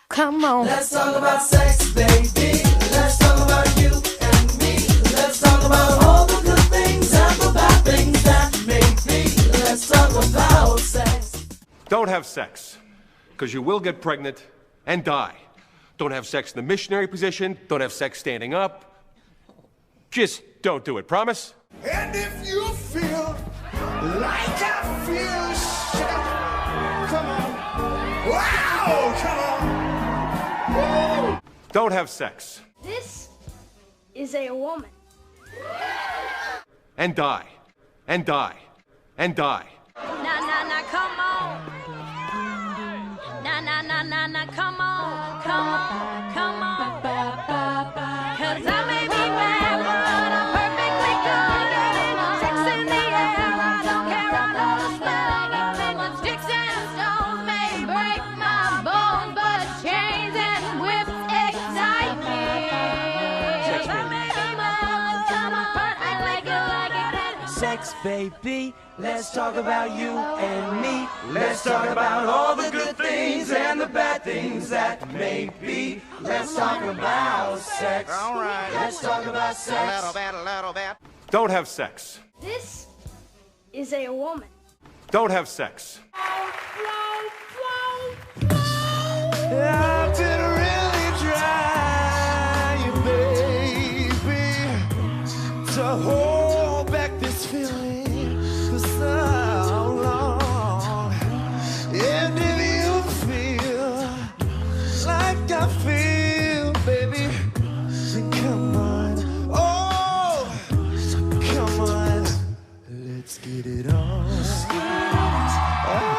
Come on. Let's talk about sex, baby. Let's talk about you and me. Let's talk about all the good things and the bad things that may be. Let's talk about sex. Don't have sex, because you will get pregnant and die. Don't have sex in the missionary position. Don't have sex standing up. Just don't do it. Promise? And if you feel like I feel, shout, come on. Wow, come on. Woo. Don't have sex. This is a woman. And die. And die. And die. Nah, nah, nah, come on. Nah, nah, nah, nah, nah, come on. Come on, come on. 'Cause I may be bad, but I'm perfectly good. Sex in the air, I don't care, I know the smell. My sticks and stones may break my bones, but chains and whips excite me. I may be bad, come on, I like it, Sex, baby. Let's talk about you and me. Let's talk about all the good things and the bad things that may be. Let's talk about sex. All right. Let's talk about sex. A little bit. Don't have sex. This is a woman. Don't have sex. I've been really trying, baby, to hold back this feeling for so long. And if you feel like I feel, baby, then come on. Oh, come on. Let's get it on. Oh,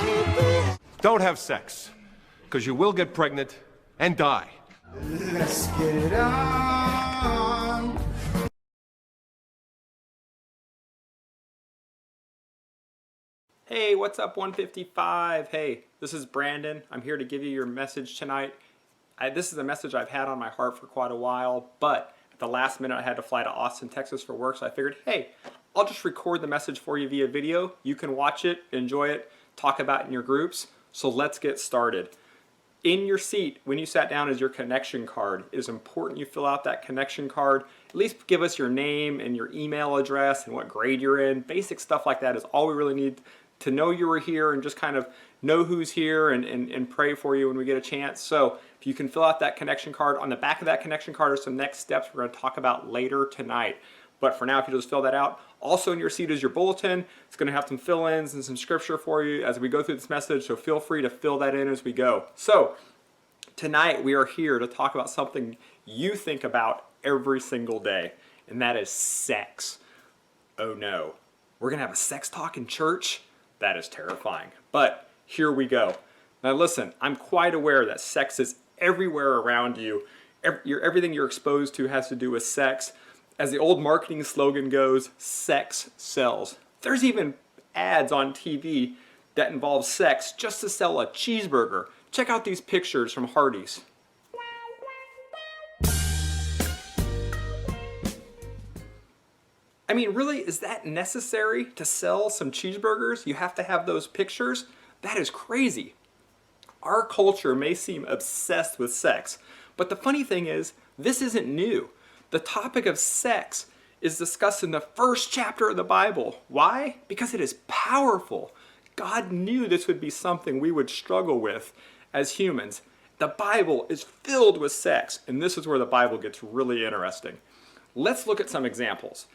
baby. Don't have sex, because you will get pregnant and die. Let's get it on. Hey, what's up 155? Hey, this is Brandon. I'm here to give you your message tonight. This is a message I've had on my heart for quite a while, but at the last minute I had to fly to Austin, Texas for work, so I figured, hey, I'll just record the message for you via video. You can watch it, enjoy it, talk about it in your groups. So let's get started. In your seat, when you sat down, is your connection card. It is important you fill out that connection card. At least give us your name and your email address and what grade you're in. Basic stuff like that is all we really need to know you were here and just kind of know who's here and pray for you when we get a chance. So if you can fill out that connection card, on the back of that connection card are some next steps we're going to talk about later tonight. But for now, if you just fill that out. Also in your seat is your bulletin. It's going to have some fill-ins and some scripture for you as we go through this message, so feel free to fill that in as we go. So tonight we are here to talk about something you think about every single day, and that is sex. Oh no, we're going to have a sex talk in church? That is terrifying, but here we go. Now listen, I'm quite aware that sex is everywhere around you. Everything you're exposed to has to do with sex. As the old marketing slogan goes, sex sells. There's even ads on TV that involve sex just to sell a cheeseburger. Check out these pictures from Hardee's. I mean, really, is that necessary to sell some cheeseburgers? You have to have those pictures? That is crazy. Our culture may seem obsessed with sex, but the funny thing is, this isn't new. The topic of sex is discussed in the first chapter of the Bible. Why? Because it is powerful. God knew this would be something we would struggle with as humans. The Bible is filled with sex, and this is where the Bible gets really interesting. Let's look at some examples.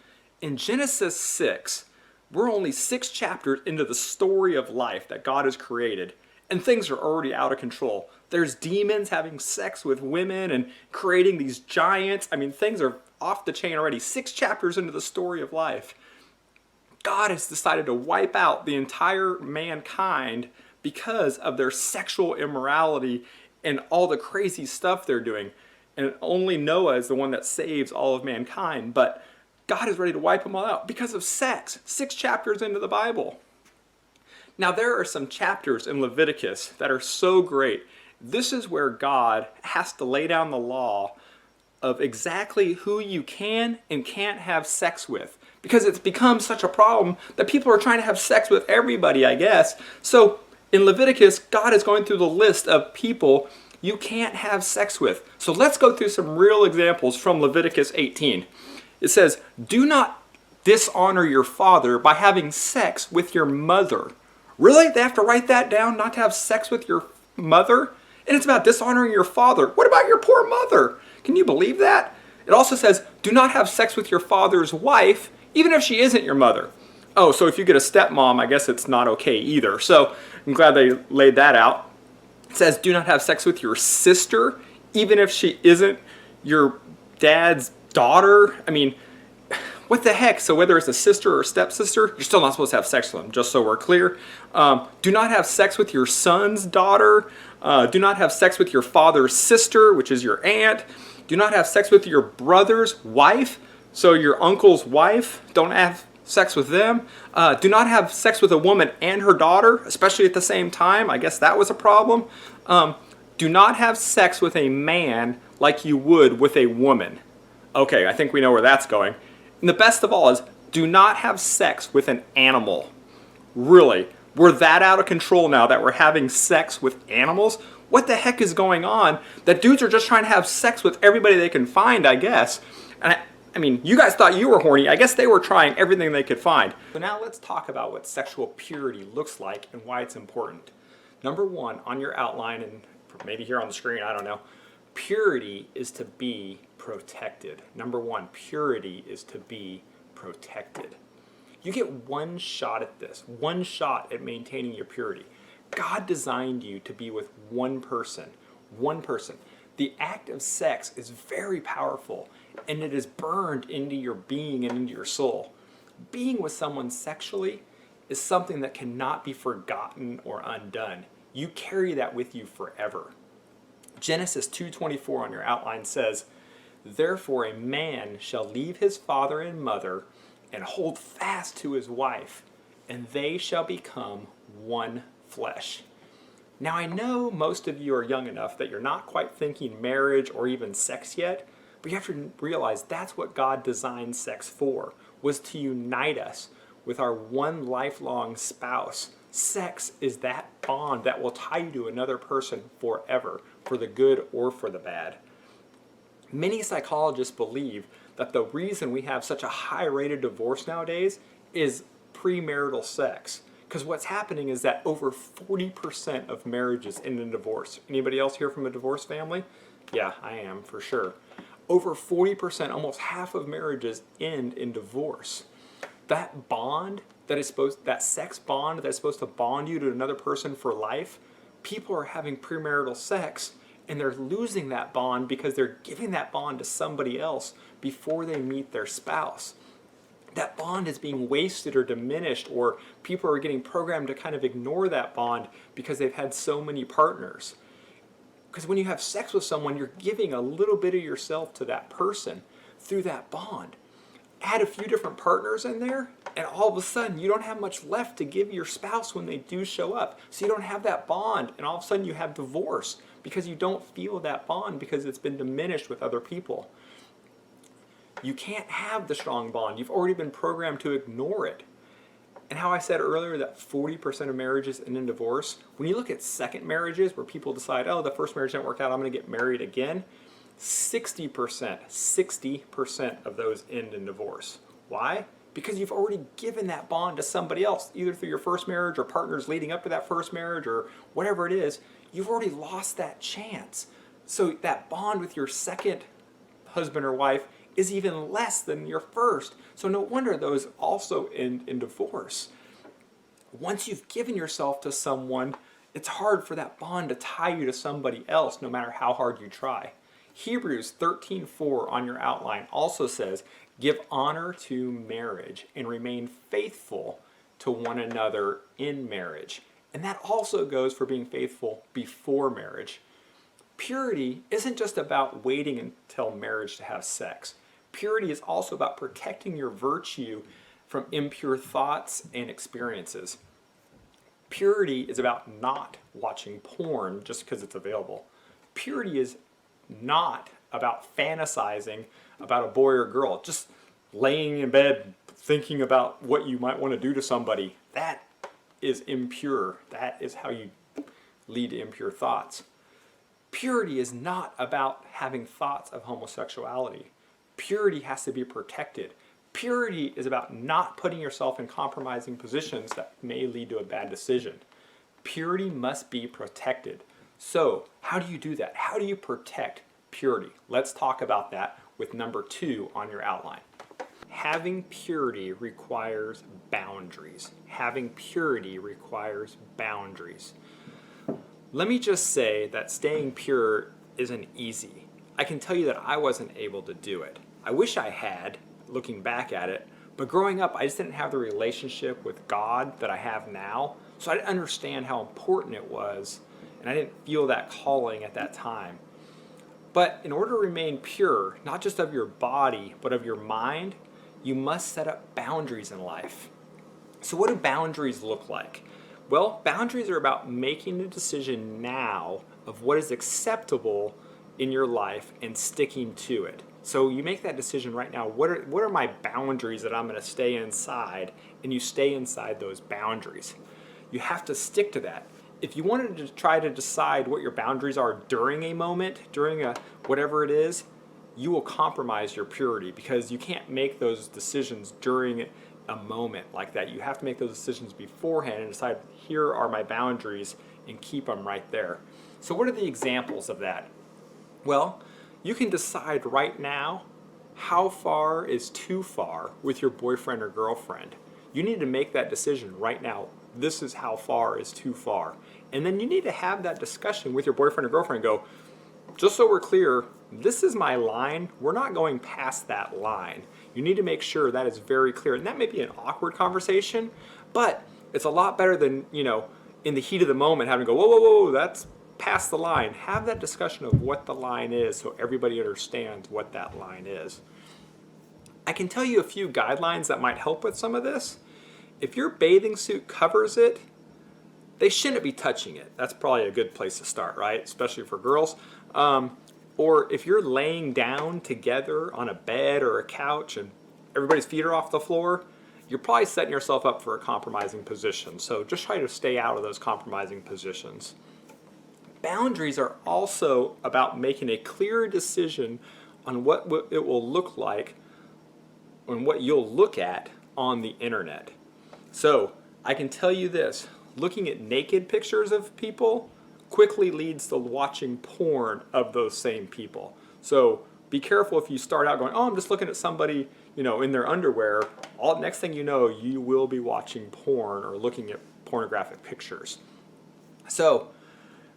In Genesis 6, we're only 6 chapters into the story of life that God has created, and things are already out of control. There's demons having sex with women and creating these giants. I mean, things are off the chain already. 6 chapters into the story of life. God has decided to wipe out the entire mankind because of their sexual immorality and all the crazy stuff they're doing. And only Noah is the one that saves all of mankind. But God is ready to wipe them all out because of sex. 6 chapters into the Bible. Now there are some chapters in Leviticus that are so great. This is where God has to lay down the law of exactly who you can and can't have sex with. Because it's become such a problem that people are trying to have sex with everybody, I guess. So in Leviticus, God is going through the list of people you can't have sex with. So let's go through some real examples from Leviticus 18. It says, do not dishonor your father by having sex with your mother. Really? They have to write that down, not to have sex with your mother? And it's about dishonoring your father. What about your poor mother? Can you believe that? It also says, do not have sex with your father's wife, even if she isn't your mother. Oh, so if you get a stepmom, I guess it's not okay either. So I'm glad they laid that out. It says, do not have sex with your sister, even if she isn't your dad's daughter. I mean, what the heck? So whether it's a sister or a stepsister, you're still not supposed to have sex with them, just so we're clear. Do not have sex with your son's daughter. Do not have sex with your father's sister, which is your aunt. Do not have sex with your brother's wife. So your uncle's wife, don't have sex with them. Do not have sex with a woman and her daughter, especially at the same time. I guess that was a problem. Do not have sex with a man like you would with a woman. Okay, I think we know where that's going. And the best of all is, do not have sex with an animal. Really? We're that out of control now that we're having sex with animals? What the heck is going on? That dudes are just trying to have sex with everybody they can find, I guess. And I mean, you guys thought you were horny. I guess they were trying everything they could find. So now let's talk about what sexual purity looks like and why it's important. Number one, on your outline, and maybe here on the screen, I don't know, purity is to be protected. Number one, purity is to be protected. You get one shot at this, one shot at maintaining your purity. God designed you to be with one person, one person. The act of sex is very powerful, and it is burned into your being and into your soul. Being with someone sexually is something that cannot be forgotten or undone. You carry that with you forever. Genesis 2:24 on your outline says, therefore a man shall leave his father and mother and hold fast to his wife, and they shall become one flesh. Now I know most of you are young enough that you're not quite thinking marriage or even sex yet, but you have to realize that's what God designed sex for, was to unite us with our one lifelong spouse. Sex is that bond that will tie you to another person forever, for the good or for the bad. Many psychologists believe that the reason we have such a high rate of divorce nowadays is premarital sex. Because what's happening is that over 40% of marriages end in divorce. Anybody else here from a divorced family? Yeah, I am, for sure. Over 40%, almost half of marriages end in divorce. That bond that sex bond that is supposed to bond you to another person for life, people are having premarital sex and they're losing that bond because they're giving that bond to somebody else before they meet their spouse. That bond is being wasted or diminished, or people are getting programmed to kind of ignore that bond because they've had so many partners. Because when you have sex with someone, you're giving a little bit of yourself to that person through that bond. Add a few different partners in there, and all of a sudden you don't have much left to give your spouse when they do show up. So you don't have that bond, and all of a sudden you have divorce because you don't feel that bond because it's been diminished with other people. You can't have the strong bond. You've already been programmed to ignore it. And how I said earlier that 40% of marriages end in divorce, when you look at second marriages where people decide, oh, the first marriage didn't work out, I'm going to get married again, 60% of those end in divorce. Why? Because you've already given that bond to somebody else, either through your first marriage or partners leading up to that first marriage or whatever it is. You've already lost that chance. So that bond with your second husband or wife is even less than your first. So no wonder those also end in divorce. Once you've given yourself to someone, it's hard for that bond to tie you to somebody else, no matter how hard you try. Hebrews 13:4 on your outline also says, give honor to marriage and remain faithful to one another in marriage. And that also goes for being faithful before marriage. Purity isn't just about waiting until marriage to have sex. Purity is also about protecting your virtue from impure thoughts and experiences. Purity is about not watching porn just because it's available. Purity is not about fantasizing about a boy or girl, just laying in bed thinking about what you might want to do to somebody. That is impure. That is how you lead to impure thoughts. Purity is not about having thoughts of homosexuality. Purity has to be protected. Purity is about not putting yourself in compromising positions that may lead to a bad decision. Purity must be protected. So, how do you do that? How do you protect purity? Let's talk about that with number 2 on your outline. Having purity requires boundaries. Having purity requires boundaries. Let me just say that staying pure isn't easy. I can tell you that I wasn't able to do it. I wish I had, looking back at it, but growing up I just didn't have the relationship with God that I have now, so I didn't understand how important it was, and I didn't feel that calling at that time. But in order to remain pure, not just of your body, but of your mind, you must set up boundaries in life. So what do boundaries look like? Well, boundaries are about making a decision now of what is acceptable in your life and sticking to it. So you make that decision right now. What are my boundaries that I'm going to stay inside? And you stay inside those boundaries. You have to stick to that. If you wanted to try to decide what your boundaries are during a moment, during a whatever it is, you will compromise your purity because you can't make those decisions during a moment like that. You have to make those decisions beforehand and decide, here are my boundaries, and keep them right there. So what are the examples of that? Well, you can decide right now how far is too far with your boyfriend or girlfriend. You need to make that decision right now. This is how far is too far. And then you need to have that discussion with your boyfriend or girlfriend and go, just so we're clear, this is my line. We're not going past that line. You need to make sure that is very clear. And that may be an awkward conversation, but it's a lot better than, in the heat of the moment having to go, whoa, that's past the line. Have that discussion of what the line is so everybody understands what that line is. I can tell you a few guidelines that might help with some of this. If your bathing suit covers it, they shouldn't be touching it. That's probably a good place to start, right? Especially for girls. Or if you're laying down together on a bed or a couch and everybody's feet are off the floor, you're probably setting yourself up for a compromising position. So just try to stay out of those compromising positions. Boundaries are also about making a clear decision on what it will look like and what you'll look at on the internet. So I can tell you this, looking at naked pictures of people quickly leads to watching porn of those same people. So be careful if you start out going, I'm just looking at somebody, in their underwear. Next thing you know, you will be watching porn or looking at pornographic pictures. So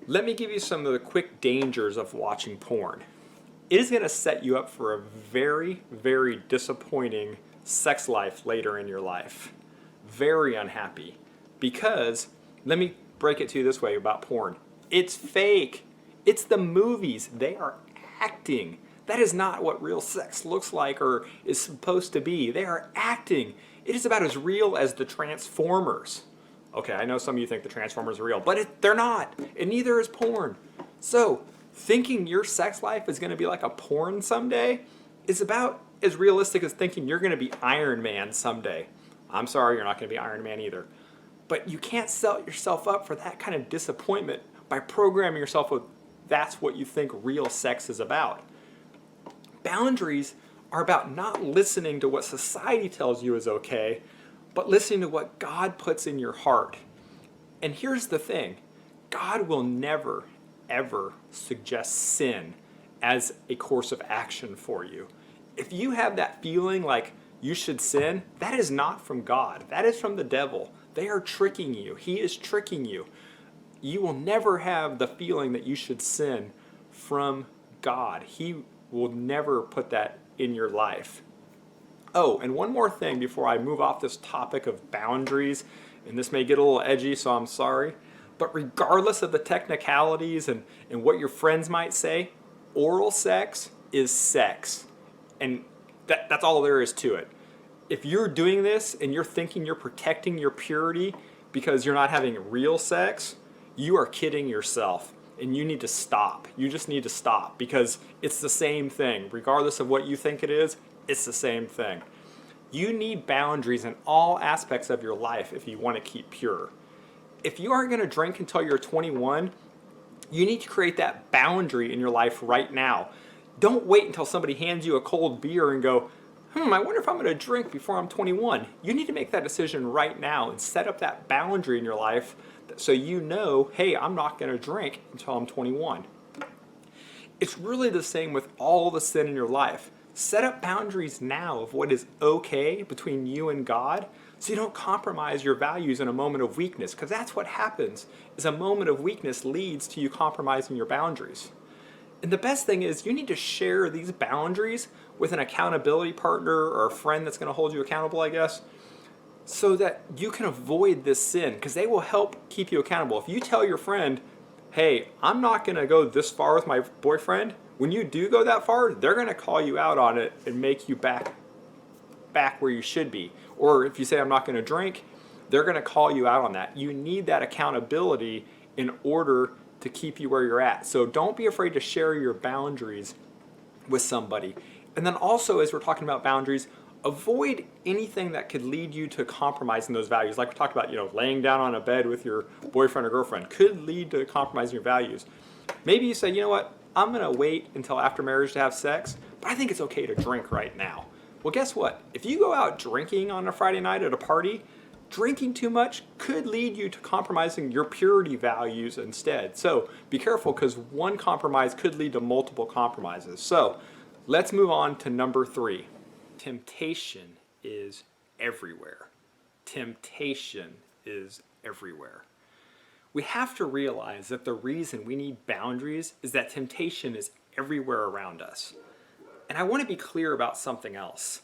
let me give you some of the quick dangers of watching porn. It is going to set you up for a very, very disappointing sex life later in your life. Very unhappy. Because, let me break it to you this way about porn. It's fake. It's the movies. They are acting. That is not what real sex looks like or is supposed to be. They are acting. It is about as real as the Transformers. Okay, I know some of you think the Transformers are real, but they're not, and neither is porn. So, thinking your sex life is going to be like a porn someday is about as realistic as thinking you're going to be Iron Man someday. I'm sorry, you're not going to be Iron Man either. But you can't set yourself up for that kind of disappointment by programming yourself with that's what you think real sex is about. Boundaries are about not listening to what society tells you is okay, but listening to what God puts in your heart. And here's the thing, God will never, ever suggest sin as a course of action for you. If you have that feeling like you should sin, that is not from God. That is from the devil. They are tricking you. He is tricking you. You will never have the feeling that you should sin from God. He will never put that in your life. Oh, and one more thing before I move off this topic of boundaries, and this may get a little edgy, so I'm sorry, but regardless of the technicalities and what your friends might say, oral sex is sex. And that's all there is to it. If you're doing this and you're thinking you're protecting your purity because you're not having real sex, you are kidding yourself and you need to stop. You just need to stop because it's the same thing. Regardless of what you think it is, it's the same thing. You need boundaries in all aspects of your life if you want to keep pure. If you aren't going to drink until you're 21, you need to create that boundary in your life right now. Don't wait until somebody hands you a cold beer and go, I wonder if I'm going to drink before I'm 21. You need to make that decision right now and set up that boundary in your life so you know, hey, I'm not going to drink until I'm 21. It's really the same with all the sin in your life. Set up boundaries now of what is okay between you and God so you don't compromise your values in a moment of weakness, because that's what happens, is a moment of weakness leads to you compromising your boundaries. And the best thing is you need to share these boundaries with an accountability partner or a friend that's going to hold you accountable, I guess, so that you can avoid this sin, because they will help keep you accountable. If you tell your friend, hey, I'm not going to go this far with my boyfriend, when you do go that far, they're going to call you out on it and make you back where you should be. Or if you say, I'm not going to drink, they're going to call you out on that. You need that accountability in order to keep you where you're at. So don't be afraid to share your boundaries with somebody. And then also, as we're talking about boundaries, avoid anything that could lead you to compromising those values. Like we talked about, laying down on a bed with your boyfriend or girlfriend could lead to compromising your values. Maybe you say, you know what, I'm going to wait until after marriage to have sex, but I think it's okay to drink right now. Well, guess what? If you go out drinking on a Friday night at a party, drinking too much could lead you to compromising your purity values instead. So be careful, because one compromise could lead to multiple compromises. So let's move on to number 3. Temptation is everywhere. Temptation is everywhere. We have to realize that the reason we need boundaries is that temptation is everywhere around us. And I want to be clear about something else.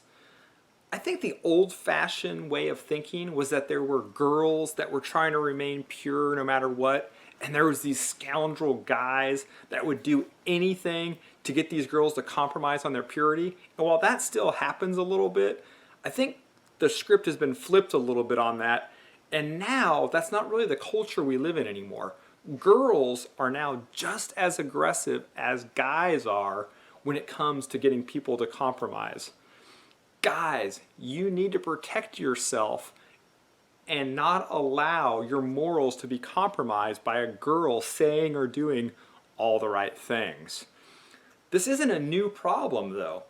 I think the old-fashioned way of thinking was that there were girls that were trying to remain pure no matter what, and there was these scoundrel guys that would do anything to get these girls to compromise on their purity. And while that still happens a little bit, I think the script has been flipped a little bit on that. And now that's not really the culture we live in anymore. Girls are now just as aggressive as guys are when it comes to getting people to compromise. Guys, you need to protect yourself and not allow your morals to be compromised by a girl saying or doing all the right things. This isn't a new problem, though.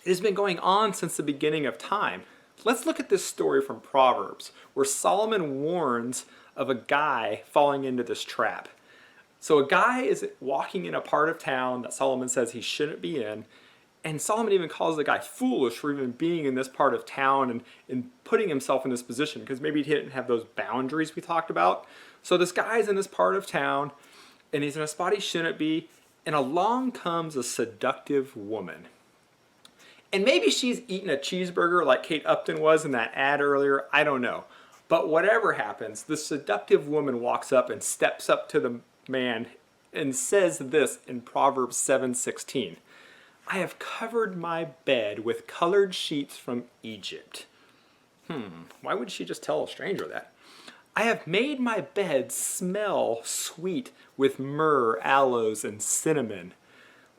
It has been going on since the beginning of time. Let's look at this story from Proverbs, where Solomon warns of a guy falling into this trap. So a guy is walking in a part of town that Solomon says he shouldn't be in, and Solomon even calls the guy foolish for even being in this part of town and putting himself in this position, because maybe he didn't have those boundaries we talked about. So this guy's in this part of town, and he's in a spot he shouldn't be, and along comes a seductive woman. And maybe she's eating a cheeseburger like Kate Upton was in that ad earlier, I don't know. But whatever happens, the seductive woman walks up and steps up to the man and says this in Proverbs 7:16. I have covered my bed with colored sheets from Egypt. Why would she just tell a stranger that? I have made my bed smell sweet with myrrh, aloes, and cinnamon.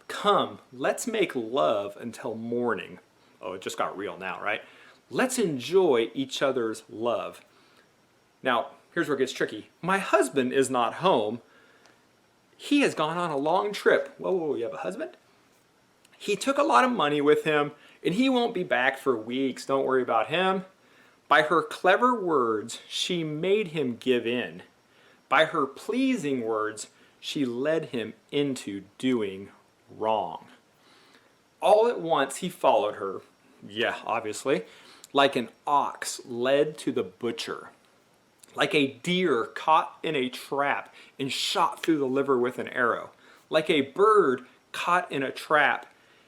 Come, let's make love until morning. Oh, it just got real now, right? Let's enjoy each other's love. Now, here's where it gets tricky. My husband is not home. He has gone on a long trip. Whoa, you have a husband? He took a lot of money with him, and he won't be back for weeks. Don't worry about him. By her clever words, she made him give in. By her pleasing words, she led him into doing wrong. All at once he followed her, obviously, like an ox led to the butcher, like a deer caught in a trap and shot through the liver with an arrow, like a bird caught in a trap.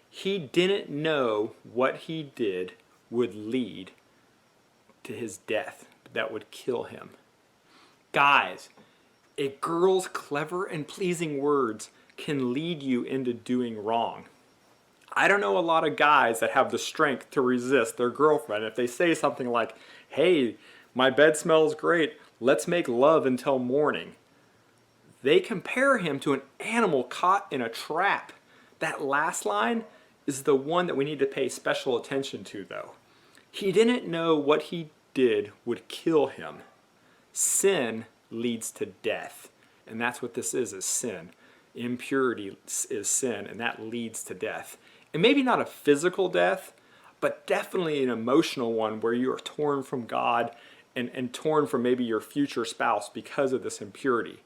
He didn't know what he did would lead to his death, that would kill him. Guys, a girl's clever and pleasing words can lead you into doing wrong. I don't know a lot of guys that have the strength to resist their girlfriend if they say something like, hey, my bed smells great, let's make love until morning. They compare him to an animal caught in a trap. That last line is the one that we need to pay special attention to, though. He didn't know what he did would kill him. Sin leads to death, and that's what this is sin. Impurity is sin, and that leads to death. And maybe not a physical death, but definitely an emotional one where you are torn from God and torn from maybe your future spouse because of this impurity.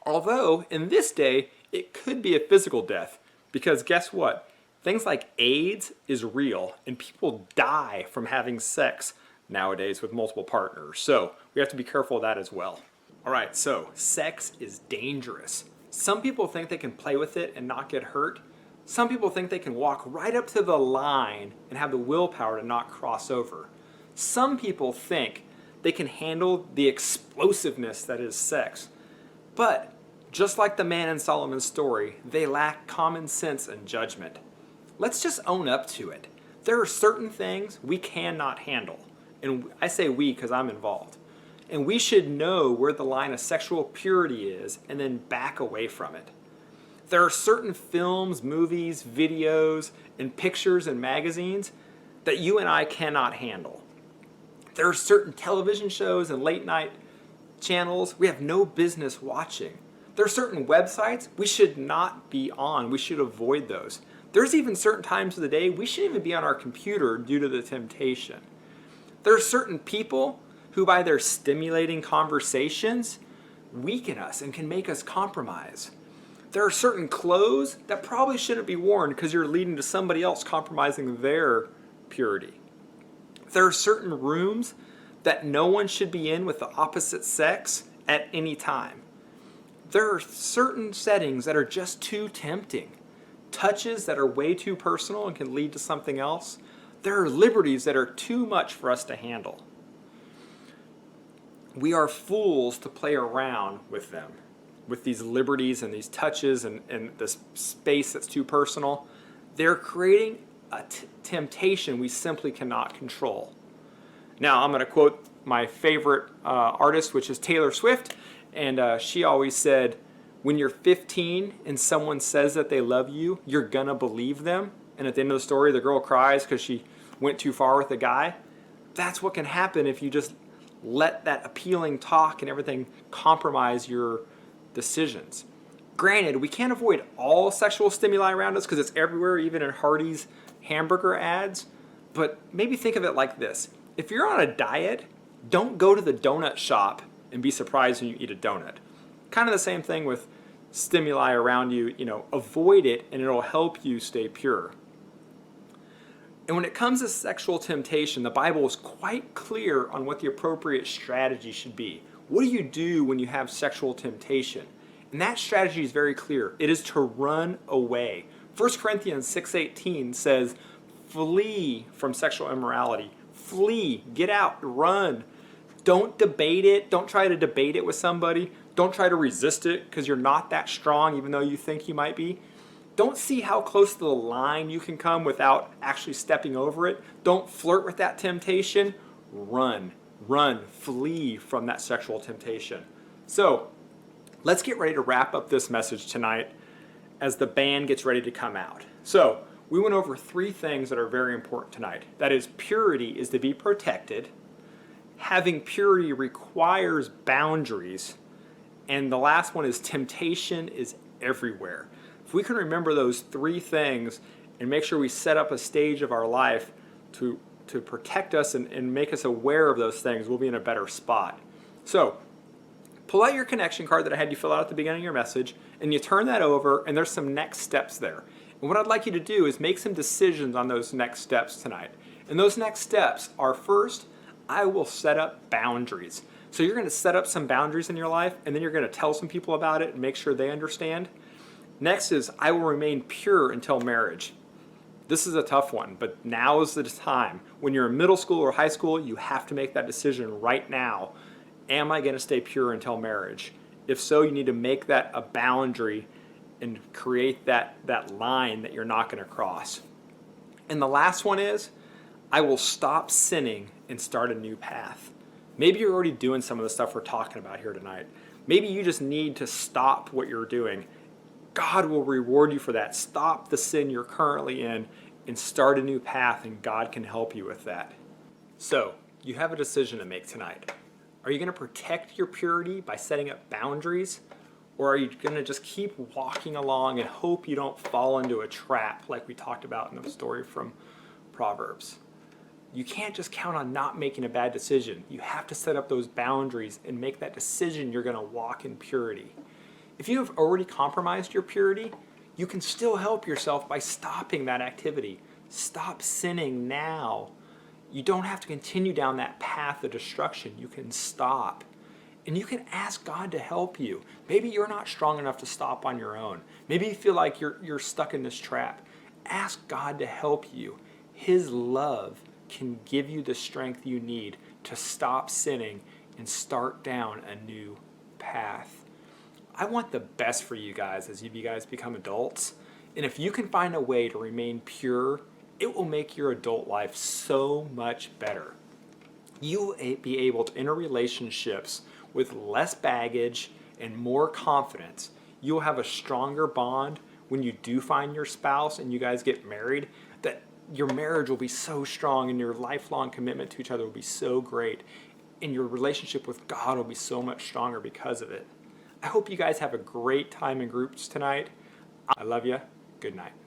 Although, in this day, it could be a physical death, because guess what? Things like AIDS is real, and people die from having sex nowadays with multiple partners. So we have to be careful of that as well. All right, so sex is dangerous. Some people think they can play with it and not get hurt. Some people think they can walk right up to the line and have the willpower to not cross over. Some people think they can handle the explosiveness that is sex. But just like the man in Solomon's story, they lack common sense and judgment. Let's just own up to it. There are certain things we cannot handle. And I say we because I'm involved. And we should know where the line of sexual purity is and then back away from it. There are certain films, movies, videos, and pictures and magazines that you and I cannot handle. There are certain television shows and late night channels we have no business watching. There are certain websites we should not be on. We should avoid those. There's even certain times of the day we shouldn't even be on our computer due to the temptation. There are certain people who, by their stimulating conversations, weaken us and can make us compromise. There are certain clothes that probably shouldn't be worn because you're leading to somebody else compromising their purity. There are certain rooms that no one should be in with the opposite sex at any time. There are certain settings that are just too tempting. Touches that are way too personal and can lead to something else. There are liberties that are too much for us to handle. We are fools to play around with them, with these liberties and these touches and this space that's too personal. They're creating a temptation we simply cannot control. Now, I'm going to quote my favorite artist, which is Taylor Swift, and she always said, when you're 15 and someone says that they love you, you're going to believe them. And at the end of the story, the girl cries because she went too far with the guy. That's what can happen if you just let that appealing talk and everything compromise your decisions. Granted, we can't avoid all sexual stimuli around us because it's everywhere, even in Hardee's hamburger ads. But maybe think of it like this. If you're on a diet, don't go to the donut shop and be surprised when you eat a donut. Kind of the same thing with stimuli around you, avoid it and it'll help you stay pure. And when it comes to sexual temptation, the Bible is quite clear on what the appropriate strategy should be. What do you do when you have sexual temptation? And that strategy is very clear. It is to run away. 1 Corinthians 6:18 says, flee from sexual immorality. Flee, get out, run. Don't debate it. Don't try to debate it with somebody. Don't try to resist it because you're not that strong even though you think you might be. Don't see how close to the line you can come without actually stepping over it. Don't flirt with that temptation. Run, flee from that sexual temptation. So let's get ready to wrap up this message tonight as the band gets ready to come out. So we went over 3 things that are very important tonight. That is, purity is to be protected. Having purity requires boundaries. And the last one is temptation is everywhere. If we can remember those 3 things and make sure we set up a stage of our life to protect us and make us aware of those things, we'll be in a better spot. So pull out your connection card that I had you fill out at the beginning of your message, and you turn that over, and there's some next steps there. And what I'd like you to do is make some decisions on those next steps tonight. And those next steps are, first, I will set up boundaries. So you're going to set up some boundaries in your life, and then you're going to tell some people about it and make sure they understand. Next is, I will remain pure until marriage. This is a tough one, but now is the time. When you're in middle school or high school, you have to make that decision right now. Am I going to stay pure until marriage? If so, you need to make that a boundary and create that line that you're not going to cross. And the last one is, I will stop sinning and start a new path. Maybe you're already doing some of the stuff we're talking about here tonight. Maybe you just need to stop what you're doing. God will reward you for that. Stop the sin you're currently in and start a new path, and God can help you with that. So, you have a decision to make tonight. Are you going to protect your purity by setting up boundaries? Or are you going to just keep walking along and hope you don't fall into a trap like we talked about in the story from Proverbs? You can't just count on not making a bad decision. You have to set up those boundaries and make that decision you're going to walk in purity. If you have already compromised your purity, you can still help yourself by stopping that activity. Stop sinning now. You don't have to continue down that path of destruction. You can stop. And you can ask God to help you. Maybe you're not strong enough to stop on your own. Maybe you feel like you're stuck in this trap. Ask God to help you. His love can give you the strength you need to stop sinning and start down a new path. I want the best for you guys as you guys become adults. And if you can find a way to remain pure, it will make your adult life so much better. You will be able to enter relationships with less baggage and more confidence. You'll have a stronger bond when you do find your spouse and you guys get married, that your marriage will be so strong and your lifelong commitment to each other will be so great, and your relationship with God will be so much stronger because of it. I hope you guys have a great time in groups tonight. I love you. Good night.